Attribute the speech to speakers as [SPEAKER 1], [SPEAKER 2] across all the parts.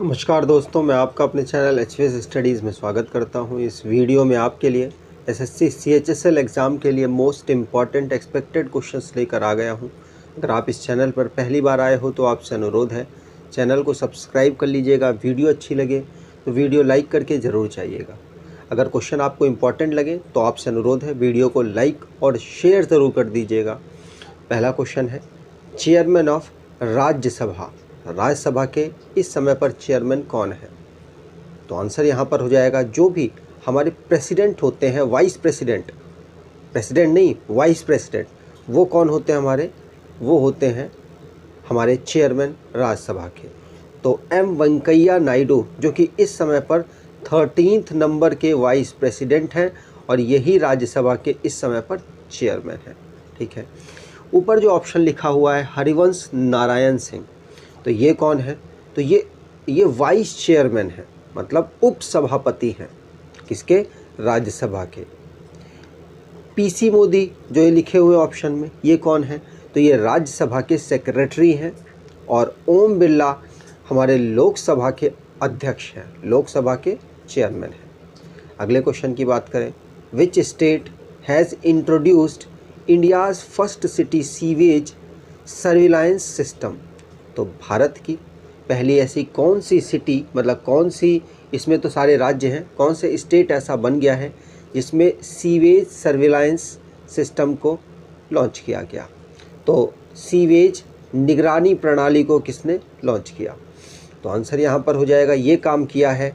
[SPEAKER 1] नमस्कार दोस्तों, मैं आपका अपने चैनल एचवीएस स्टडीज़ में स्वागत करता हूं। इस वीडियो में आपके लिए एसएससी सीएचएसएल एग्ज़ाम के लिए मोस्ट इम्पॉर्टेंट एक्सपेक्टेड क्वेश्चंस लेकर आ गया हूं। अगर आप इस चैनल पर पहली बार आए हो तो आपसे अनुरोध है, चैनल को सब्सक्राइब कर लीजिएगा। वीडियो अच्छी लगे तो वीडियो लाइक करके ज़रूर जाइएगा। अगर क्वेश्चन आपको इम्पॉर्टेंट लगे तो आपसे अनुरोध है, वीडियो को लाइक और शेयर ज़रूर कर दीजिएगा। पहला क्वेश्चन है, चेयरमैन ऑफ राज्यसभा, राज्यसभा के इस समय पर चेयरमैन कौन है? तो आंसर यहाँ पर हो जाएगा, जो भी हमारे प्रेसिडेंट होते हैं, वाइस प्रेसिडेंट, प्रेसिडेंट नहीं वाइस प्रेसिडेंट, वो कौन होते हैं हमारे? वो होते हैं हमारे चेयरमैन राज्यसभा के। तो एम वेंकैया नायडू, जो कि इस समय पर 13th नंबर के वाइस प्रेसिडेंट हैं और यही राज्यसभा के इस समय पर चेयरमैन हैं। ठीक है, ऊपर जो ऑप्शन लिखा हुआ है हरिवंश नारायण सिंह, तो ये कौन है? तो ये वाइस चेयरमैन है, मतलब उपसभापति हैं किसके? राज्यसभा के। पीसी मोदी, जो ये लिखे हुए ऑप्शन में, ये कौन है? तो ये राज्यसभा के सेक्रेटरी हैं। और ओम बिरला हमारे लोकसभा के अध्यक्ष हैं, लोकसभा के चेयरमैन हैं। अगले क्वेश्चन की बात करें, which state has introduced India's first city sewage surveillance system? तो भारत की पहली ऐसी कौन सी सिटी, मतलब कौन सी, इसमें तो सारे राज्य हैं, कौन से स्टेट ऐसा बन गया है जिसमें सीवेज सर्विलांस सिस्टम को लॉन्च किया गया? तो सीवेज निगरानी प्रणाली को किसने लॉन्च किया? तो आंसर यहाँ पर हो जाएगा, ये काम किया है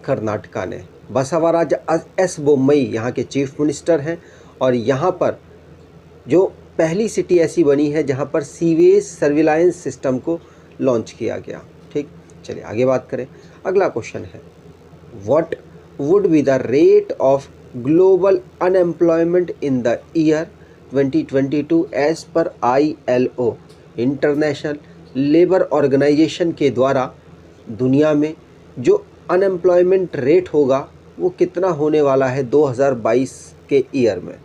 [SPEAKER 1] कर्नाटका ने। बसवराज एस बोम्मई यहाँ के चीफ मिनिस्टर हैं और यहाँ पर जो पहली सिटी ऐसी बनी है जहाँ पर सीवेज सर्विलांस सिस्टम को लॉन्च किया गया। ठीक, चलिए आगे बात करें। अगला क्वेश्चन है, what would be the rate of global unemployment in the year 2022 as per ILO, International Labour Organization के द्वारा दुनिया में जो अनएम्प्लॉयमेंट रेट होगा वो कितना होने वाला है 2022 के ईयर में?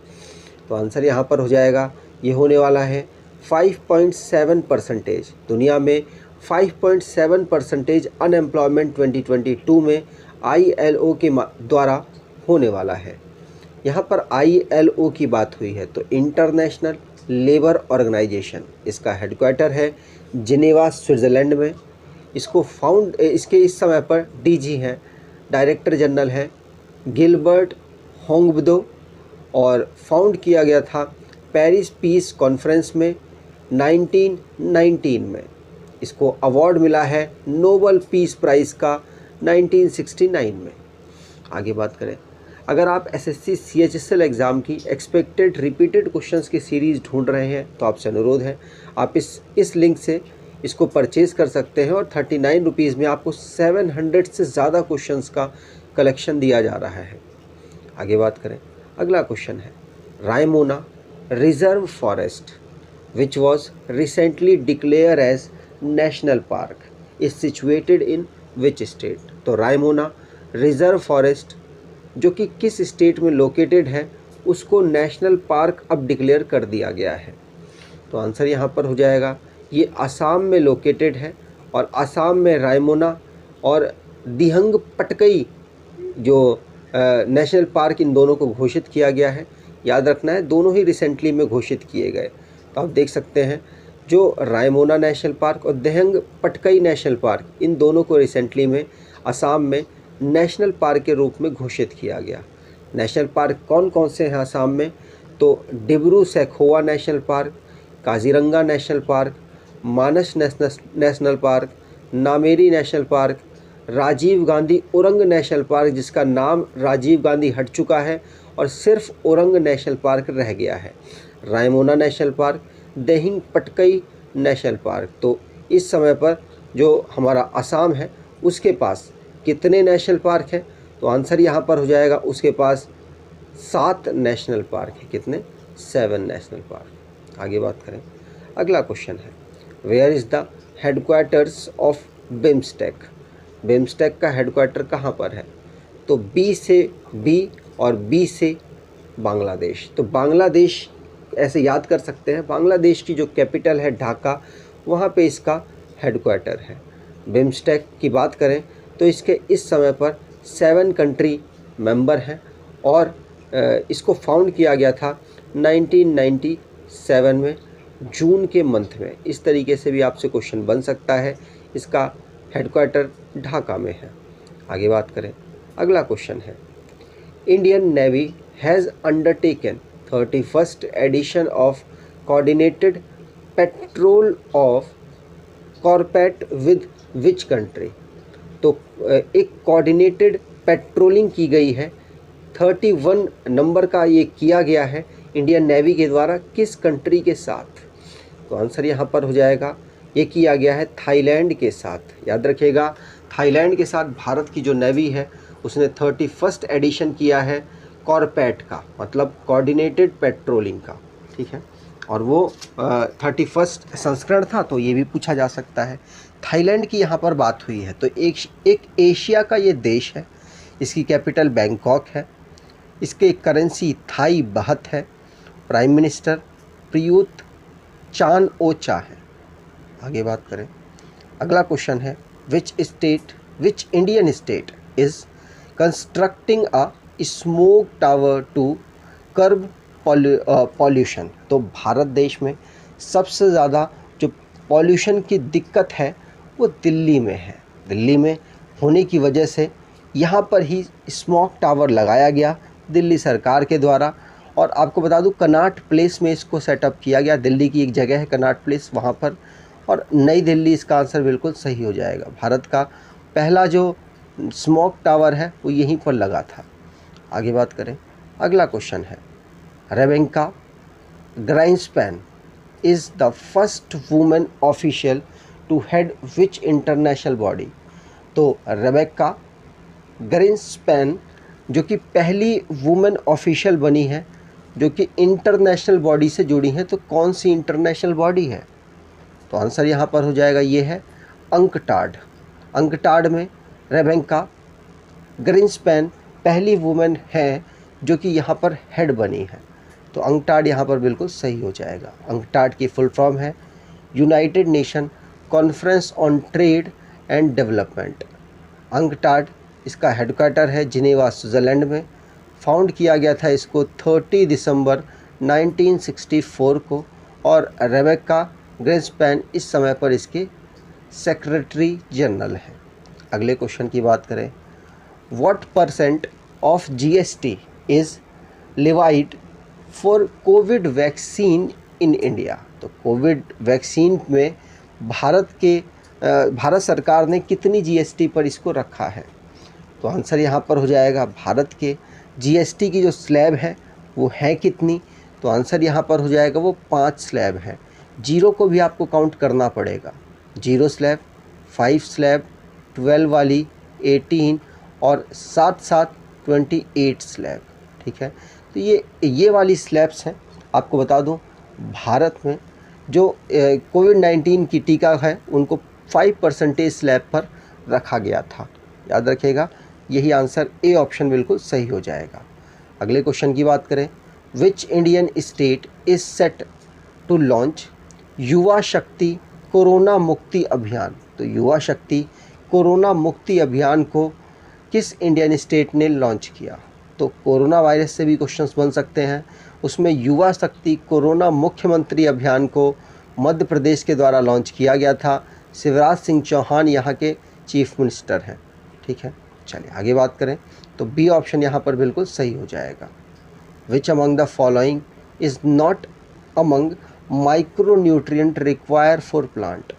[SPEAKER 1] तो आंसर यहाँ पर हो जाएगा, ये होने वाला है 5.7%। दुनिया में 5.7% अनएम्प्लॉयमेंट 2022 में ILO के द्वारा होने वाला है। यहाँ पर ILO की बात हुई है तो इंटरनेशनल लेबर ऑर्गेनाइजेशन, इसका हेडक्वार्टर है जिनेवा स्विट्ज़रलैंड में। इसके इस समय पर DG हैं, डायरेक्टर जनरल हैं गिलबर्ट होंगबदो, और फाउंड किया गया था पेरिस पीस कॉन्फ्रेंस में 1919 में। इसको अवार्ड मिला है नोबल पीस प्राइज़ का 1969 में। आगे बात करें, अगर आप SSC CHSL एग्ज़ाम की एक्सपेक्टेड रिपीटेड क्वेश्चंस की सीरीज़ ढूंढ रहे हैं तो आपसे अनुरोध है, आप इस लिंक से इसको परचेज़ कर सकते हैं और 39 रुपीज़ में आपको 700 से ज़्यादा क्वेश्चंस का कलेक्शन दिया जा रहा है। आगे बात करें, अगला क्वेश्चन है, Raimona reserve forest which was recently declare as national park is situated in which state? तो रायमोना रिजर्व फॉरेस्ट जो कि किस स्टेट में लोकेटेड है, उसको नेशनल पार्क अब डिक्लेयर कर दिया गया है। तो आंसर यहाँ पर हो जाएगा, ये असम में लोकेटेड है और असम में रायमोना और दिहंग पटकई जो नेशनल पार्क, इन दोनों को घोषित किया गया है। याद रखना है, दोनों ही रिसेंटली में घोषित किए गए। तो आप देख सकते हैं, जो रायमोना नेशनल पार्क और दिहंग पटकई नेशनल पार्क, इन दोनों को रिसेंटली में असम में नेशनल पार्क के रूप में घोषित किया गया। नेशनल पार्क कौन कौन से हैं असम में? तो Dibru Saikhowa national park, Kaziranga national park, Manas national park, Nameri national park, Rajiv Gandhi Orang national park, जिसका नाम राजीव गांधी हट चुका है और सिर्फ उरंग नेशनल पार्क रह गया है, Raimona national park, Dihing Patkai national park. तो इस समय पर जो हमारा असम है उसके पास कितने नेशनल पार्क हैं? तो आंसर यहाँ पर हो जाएगा, उसके पास 7 नेशनल पार्क है। कितने? 7 नेशनल पार्क। आगे बात करें, अगला क्वेश्चन है, where is the headquarters of BIMSTEC? BIMSTEC का हेडक्वार्टर कहाँ पर है? तो B से B और B से बांग्लादेश। तो बांग्लादेश ऐसे याद कर सकते हैं, बांग्लादेश की जो कैपिटल है ढाका, वहाँ पे इसका हेडक्वार्टर है। बिम्स्टेक की बात करें तो इसके इस समय पर 7 कंट्री मेंबर हैं और इसको फाउंड किया गया था 1997 में जून के मंथ में। इस तरीके से भी आपसे क्वेश्चन बन सकता है। इसका हेडक्वार्टर ढाका में है। आगे बात करें, अगला क्वेश्चन है, Indian navy has undertaken 31st edition of coordinated patrol of CORPAT with which country. तो एक कोऑर्डिनेटेड पेट्रोलिंग की गई है, 31 नंबर का ये किया गया है इंडियन नेवी के द्वारा, किस कंट्री के साथ? तो आंसर यहाँ पर हो जाएगा, ये किया गया है थाईलैंड के साथ। याद रखिएगा, थाईलैंड के साथ भारत की जो नेवी है उसने 31st एडिशन किया है कॉर्पेट का, मतलब कोऑर्डिनेटेड पेट्रोलिंग का, ठीक है। और वो 31st संस्करण था, तो ये भी पूछा जा सकता है। थाईलैंड की यहाँ पर बात हुई है, तो एक एशिया का ये देश है। इसकी कैपिटल बैंकॉक है। इसके करेंसी थाई बहत है। Prime minister Prayut Chan o cha है। आगे बात करें, अगला क्वेश्चन है, which Indian state is constructing a smoke tower to curb pollution. तो भारत देश में सबसे ज़्यादा जो पॉल्यूशन की दिक्कत है वो दिल्ली में है। दिल्ली में होने की वजह से यहाँ पर ही स्मोक टावर लगाया गया दिल्ली सरकार के द्वारा। और आपको बता दूँ, कनॉट प्लेस में इसको सेटअप किया गया। दिल्ली की एक जगह है कनॉट प्लेस, वहाँ पर। और नई दिल्ली, इसका आंसर बिल्कुल सही हो जाएगा। भारत का पहला जो स्मोक टावर है वो यहीं पर लगा था। आगे बात करें, अगला क्वेश्चन है, Rebeca Grynspan is the first women official to head which international body. तो रेबेका ग्राइंसपैन जो कि पहली वुमेन ऑफिशियल बनी है जो कि इंटरनेशनल बॉडी से जुड़ी है, तो कौन सी इंटरनेशनल बॉडी है? तो आंसर यहाँ पर हो जाएगा, ये है अंकटाड। अंकटाड में रेबेका ग्राइंसपैन पहली वुमेन है जो कि यहाँ पर हेड बनी है। तो अंकटाड यहाँ पर बिल्कुल सही हो जाएगा। अंकटाड की फुल फॉर्म है United nation conference on trade and development. UNCTAD इसका हेडक्वार्टर है जिनेवा, स्विट्ज़रलैंड में। फाउंड किया गया था इसको 30 दिसंबर 1964 को। और रेबेका ग्राइंसपैन इस समय पर इसके सेक्रेटरी जनरल है। अगले क्वेश्चन की बात करें, what % of GST is levied for Covid vaccine in India. तो कोविड वैक्सीन में भारत सरकार ने कितनी GST पर इसको रखा है? तो आंसर यहाँ पर हो जाएगा, भारत के GST की जो स्लैब है वो है कितनी? तो आंसर यहाँ पर हो जाएगा, वो 5 स्लैब है। 0 को भी आपको काउंट करना पड़ेगा। 0 स्लैब, 5 स्लैब, 12 वाली 18 और साथ साथ 28 स्लैब, ठीक है। तो ये वाली स्लैब्स हैं। आपको बता दूं, भारत में जो कोविड-19 की टीका है उनको 5% स्लैब पर रखा गया था। याद रखिएगा, यही आंसर ए ऑप्शन बिल्कुल सही हो जाएगा। अगले क्वेश्चन की बात करें, which Indian state is set to launch Yuva Shakti corona मुक्ति अभियान। तो युवा शक्ति कोरोना मुक्ति अभियान को किस इंडियन स्टेट ने लॉन्च किया? तो कोरोना वायरस से भी क्वेश्चंस बन सकते हैं। उसमें युवा शक्ति कोरोना मुख्यमंत्री अभियान को मध्य प्रदेश के द्वारा लॉन्च किया गया था। शिवराज सिंह चौहान यहाँ के चीफ मिनिस्टर हैं, ठीक है। चलिए आगे बात करें, तो बी ऑप्शन यहाँ पर बिल्कुल सही हो जाएगा। Which among the following is not among micronutrient require for plant.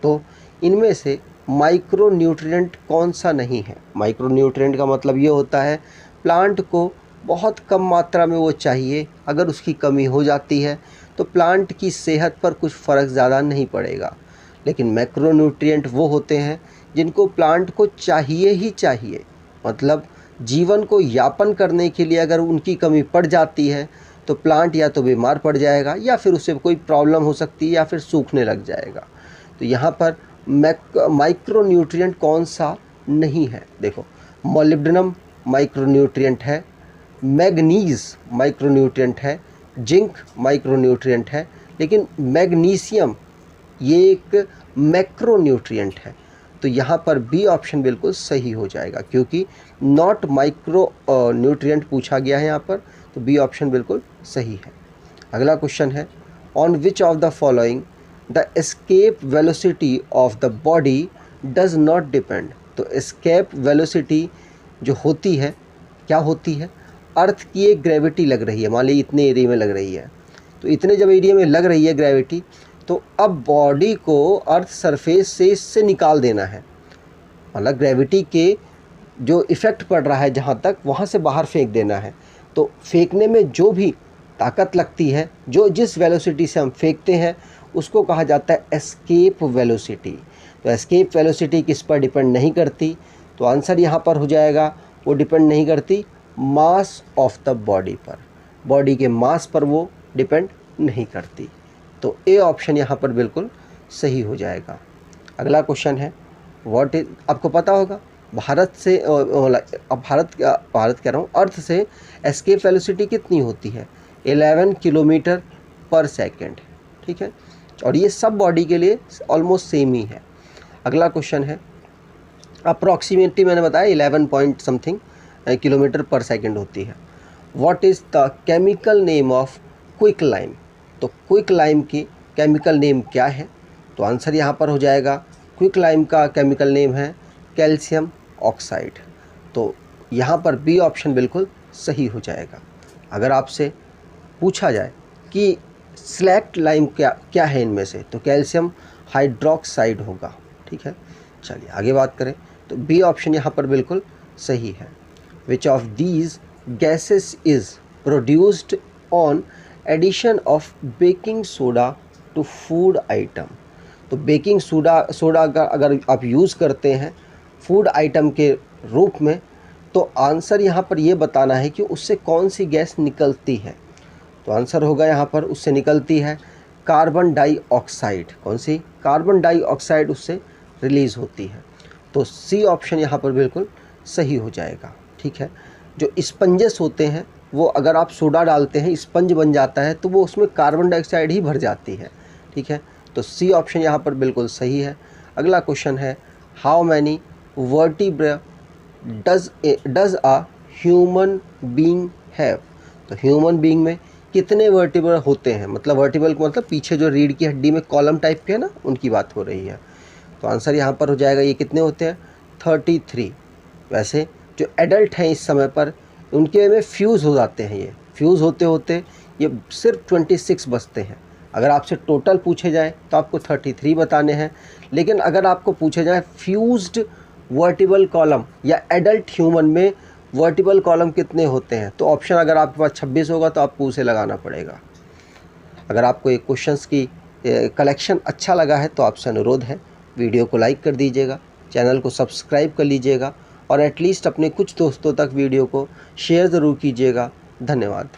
[SPEAKER 1] तो इनमें से माइक्रोन्यूट्रिएंट कौन सा नहीं है? माइक्रोन्यूट्रिएंट का मतलब ये होता है प्लांट को बहुत कम मात्रा में वो चाहिए। अगर उसकी कमी हो जाती है तो प्लांट की सेहत पर कुछ फ़र्क ज़्यादा नहीं पड़ेगा। लेकिन मैक्रोन्यूट्रिएंट वो होते हैं जिनको प्लांट को चाहिए ही चाहिए, मतलब जीवन को यापन करने के लिए अगर उनकी कमी पड़ जाती है तो प्लांट या तो बीमार पड़ जाएगा या फिर उसे कोई प्रॉब्लम हो सकती है या फिर सूखने लग जाएगा। तो यहाँ पर माइक्रोन्यूट्रिएंट कौन सा नहीं है? देखो, मोलिब्डेनम माइक्रोन्यूट्रिएंट है, मैग्नीज माइक्रोन्यूट्रिएंट है, जिंक माइक्रोन्यूट्रिएंट है, लेकिन मैग्नीशियम ये एक मैक्रोन्यूट्रिएंट है। तो यहाँ पर बी ऑप्शन बिल्कुल सही हो जाएगा, क्योंकि नॉट माइक्रो न्यूट्रिएंट पूछा गया है यहाँ पर, तो बी ऑप्शन बिल्कुल सही है। अगला क्वेश्चन है, on which of the following the escape velocity of the body does not depend. तो एस्केप वेलोसिटी जो होती है, क्या होती है, अर्थ की एक ग्रेविटी लग रही है, मान लीजिए इतने एरिया में लग रही है, तो इतने जब एरिया में लग रही है ग्रेविटी, तो अब बॉडी को अर्थ सरफेस से इससे निकाल देना है, मतलब ग्रेविटी के जो इफ़ेक्ट पड़ रहा है जहाँ तक, वहाँ से बाहर फेंक देना है। तो फेंकने में जो भी ताकत लगती है, जो जिस वेलोसिटी से हम फेंकते हैं, उसको कहा जाता है एस्केप वेलोसिटी। तो एस्केप वेलोसिटी किस पर डिपेंड नहीं करती, तो आंसर यहाँ पर हो जाएगा, वो डिपेंड नहीं करती मास ऑफ द बॉडी पर, बॉडी के मास पर वो डिपेंड नहीं करती। तो ए ऑप्शन यहाँ पर बिल्कुल सही हो जाएगा। अगला क्वेश्चन है, व्हाट इज, आपको पता होगा भारत से अब भारत कह रहा हूँ, अर्थ से एस्केप वेलोसिटी कितनी होती है, 11 किलोमीटर पर सेकेंड, ठीक है, और ये सब बॉडी के लिए ऑलमोस्ट सेम ही है। अगला क्वेश्चन है, अप्रॉक्सीमेटली मैंने बताया 11 पॉइंट समथिंग किलोमीटर पर सेकेंड होती है। What is the chemical name of quick lime. तो क्विक लाइम की केमिकल नेम क्या है, तो आंसर यहाँ पर हो जाएगा, क्विक लाइम का केमिकल नेम है कैल्शियम ऑक्साइड। तो यहाँ पर बी ऑप्शन बिल्कुल सही हो जाएगा। अगर आपसे पूछा जाए कि सिलेक्ट लाइम क्या है इनमें से, तो कैल्शियम हाइड्रोक्साइड होगा, ठीक है। चलिए आगे बात करें, तो बी ऑप्शन यहाँ पर बिल्कुल सही है। Which of these gases is produced on addition of baking soda to food item. तो बेकिंग सोडा का अगर आप यूज़ करते हैं फूड आइटम के रूप में, तो आंसर यहाँ पर ये बताना है कि उससे कौन सी गैस निकलती है। तो आंसर होगा यहाँ पर, उससे निकलती है कार्बन डाइऑक्साइड। कौन सी, कार्बन डाइऑक्साइड उससे रिलीज़ होती है। तो सी ऑप्शन यहाँ पर बिल्कुल सही हो जाएगा, ठीक है। जो स्पंजेस होते हैं वो अगर आप सोडा डालते हैं स्पंज बन जाता है, तो वो उसमें कार्बन डाइऑक्साइड ही भर जाती है, ठीक है। तो सी ऑप्शन यहाँ पर बिल्कुल सही है। अगला क्वेश्चन है, how many vertebra does a human being have. तो ह्यूमन बीइंग में कितने वर्टिब्रा होते हैं, मतलब वर्टिब्रल को मतलब पीछे जो रीढ़ की हड्डी में कॉलम टाइप के है ना, उनकी बात हो रही है। तो आंसर यहाँ पर हो जाएगा, ये कितने होते हैं, 33। वैसे जो एडल्ट हैं इस समय पर, उनके में फ्यूज़ हो जाते हैं, ये फ्यूज़ होते होते ये सिर्फ 26 बचते हैं। अगर आपसे टोटल पूछे जाए तो आपको 33 बताने हैं, लेकिन अगर आपको पूछे जाए फ्यूज्ड वर्टिबल कॉलम या एडल्ट ह्यूमन में वर्टिबल कॉलम कितने होते हैं, तो ऑप्शन अगर आपके पास 26 होगा तो आपको उसे लगाना पड़ेगा। अगर आपको एक क्वेश्चंस की कलेक्शन अच्छा लगा है तो आपसे अनुरोध है, वीडियो को लाइक कर दीजिएगा, चैनल को सब्सक्राइब कर लीजिएगा और एटलीस्ट अपने कुछ दोस्तों तक वीडियो को शेयर ज़रूर कीजिएगा। धन्यवाद।